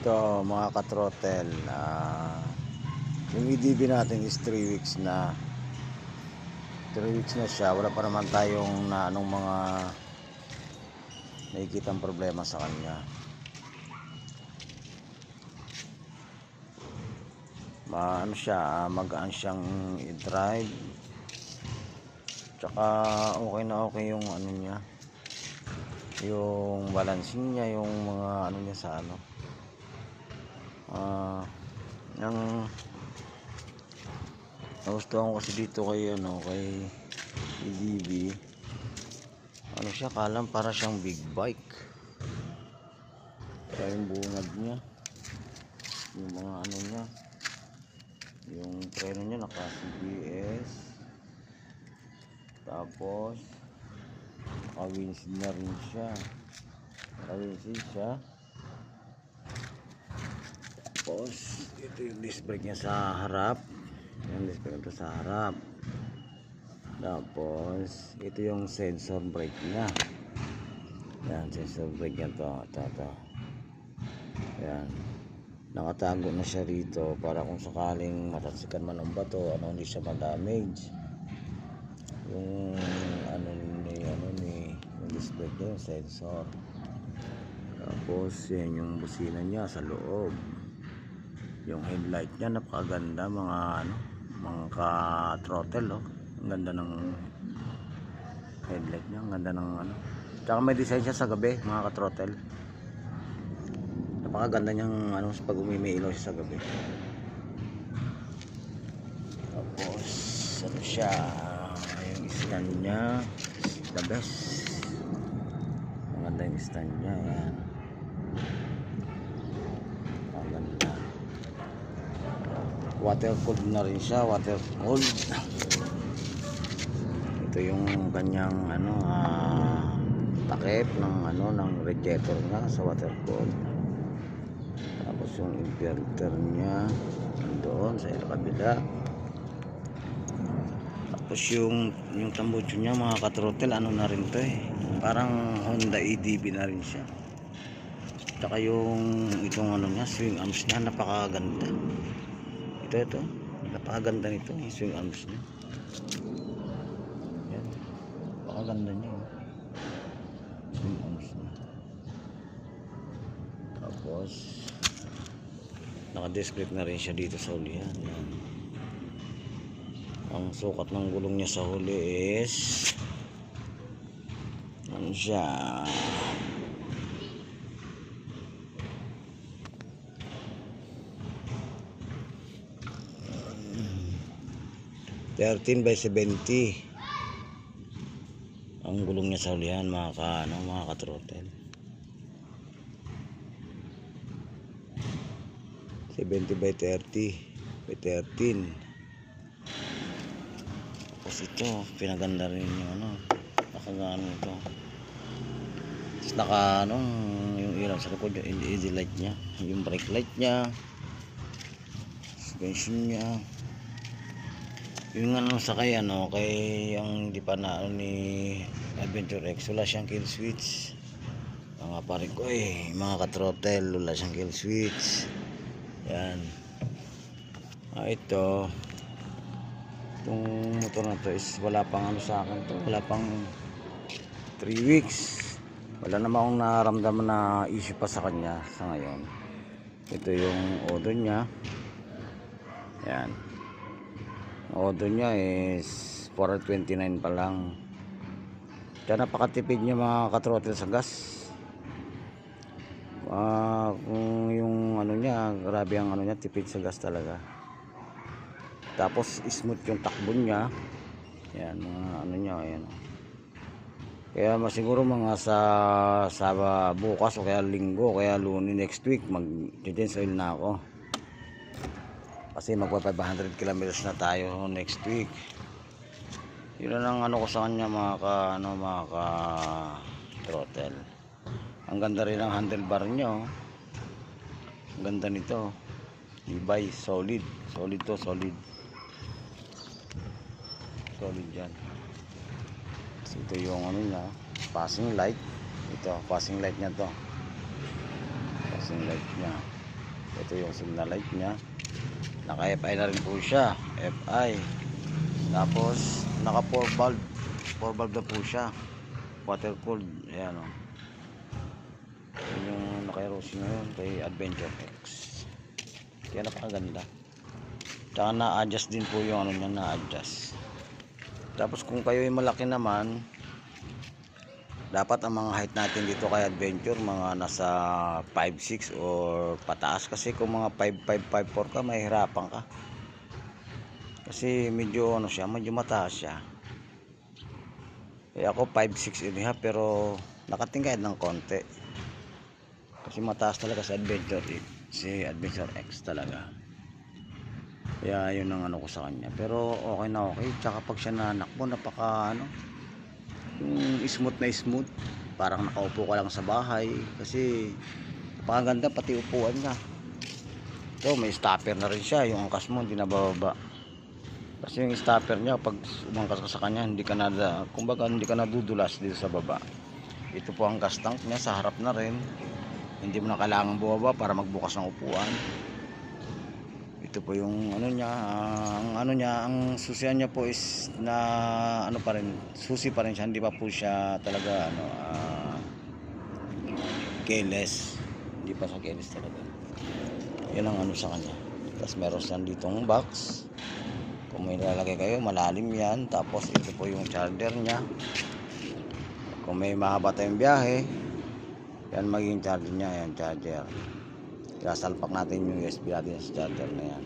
Ito mga katrotel, yung EDB natin is 3 weeks na. 3 weeks na siya, wala pa naman tayong na anong mga nakikitang problema sa kanya. Ano siya, magaan siyang i-drive. Tsaka okay na okay yung ano niya, yung balancing niya, yung mga ano niya sa ano. Yung nagustuhan ko kasi dito kay kay EDB, siya, kalam para siyang big bike. Kaya yung bungad niya, yung mga ano niya, yung preno niya naka CBS, tapos naka windshield na rin siya, tapos ito yung disc brake niya sa harap. Yan, disc brake ito sa harap. Tapos ito yung sensor brake niya. Yan, sensor brake niya to. Yan, nakatago na siya rito para kung sakaling matalsikan man ng bato, hindi siya ma-damage. Yung yung disc brake niya, yung sensor. Tapos yan yung busina niya sa loob. Yung headlight niya napakaganda, mga ka-throttle, ang ganda ng headlight niya, ang ganda ng tsaka may design siya sa gabi, mga ka-throttle. Napakaganda niyang pag umiilaw siya sa gabi. Tapos siya, yung stand niya the best, maganda yung stand niya. Yan, maganda. Water cooled na rin siya, water cooled. Ito yung kanyang takip ng radiator niya sa water cooled. Tapos yung inverter niya doon sa kabila. Tapos yung tambucho niya, mga katrotel, na rin to parang Honda EDB na rin siya. Tsaka yung itong niya, swing arms niya, napakaganda. Ito napakaganda nito, yung swing arms niya. Yan, napakaganda niya, swing arms niya. Tapos naka-disc brake na rin siya dito sa hulihan. Yan, ang sukat ng gulong niya sa huli is siya, 13/70 ang gulong niya sa hulihan, mga ka-throttle. 70/30/13. Tapos ito pinaganda rin yung nakagano ito. Tapos yung ilaw sa likod, yung LED light niya, yung brake light niya, suspension niya. Yung kay yung di pa ni Adventure X, wala siyang kill switch. Mga pare ko mga ka-throttle, wala siyang kill switch. Yan, itong motor na to is wala pang sa akin to, wala pang 3 weeks. Wala naman akong nararamdaman na issue pa sa kanya sa ngayon. Ito yung odor niya. Yan, order niya is 429 pa lang. Kaya napakatipid niya, mga ka-throttle, sa gas. Kung yung niya, grabe ang niya, tipid sa gas talaga. Tapos smooth yung takbo niya. Yan, mga niya, ayan. Kaya masiguro mga sa bukas o kaya linggo, kaya Lunes next week, mag-change oil na ako. Kasi magpa 500 kilometers na tayo next week. Yun lang ko sa kanya, mga ka-throttle. Ang ganda rin ng handlebar niya, ang ganda nito. Ibay, solid to, solid yan. So, ito yung niya, passing light. Ito, passing light niya to. Passing light niya. Ito yung signal light nya, naka FI na rin po siya, FI. Tapos naka 4 valve na po siya, water cooled. Ayan o, yun yung naka-erosi ngayon kay Adventure X. Kaya napakaganda. Tsaka na-adjust din po yung ano niya, na-adjust. Tapos kung kayo ay malaki naman, dapat ang mga height natin dito kay Adventure mga nasa 5'6" or pataas, kasi kung mga 5'5", 5'4" ka, mahihirapan ka. Kasi medyo ano siya, medyo mataas siya. Ako 5'6.5", pero nakatingkad ng konti. Kasi mataas talaga sa Adventure X talaga. Kaya yun ang ano ko sa kanya. Pero okay na okay. Tsaka pag siya nanakbo, napaka ano, yung smooth na smooth, parang nakaupo ka lang sa bahay. Kasi napakaganda pati upuan niya. So may stopper na rin siya, yung angkas mo hindi na bababa. Kasi yung stopper niya, pag umangkas ka sa kanya, hindi ka na, kumbaga hindi ka nadudulas dito sa baba. Ito po ang gas tank niya, sa harap na rin. Hindi mo na kailangan bumaba para magbukas ng upuan. Ito po yung ano niya, ang susian niya po is na ano pa rin, susi pa rin siya, hindi pa po siya talaga ano, keyless. Hindi pa siya keyless talaga. Yan ang ano sa kanya. Tapos meron siyang ditong box. Kung may lalagay kayo, malalim yan. Tapos ito po yung charger niya. Kung may mahaba tayong biyahe, yan magiging charger niya, yan charger. Kaya salpak natin yung USB natin sa charger na yan.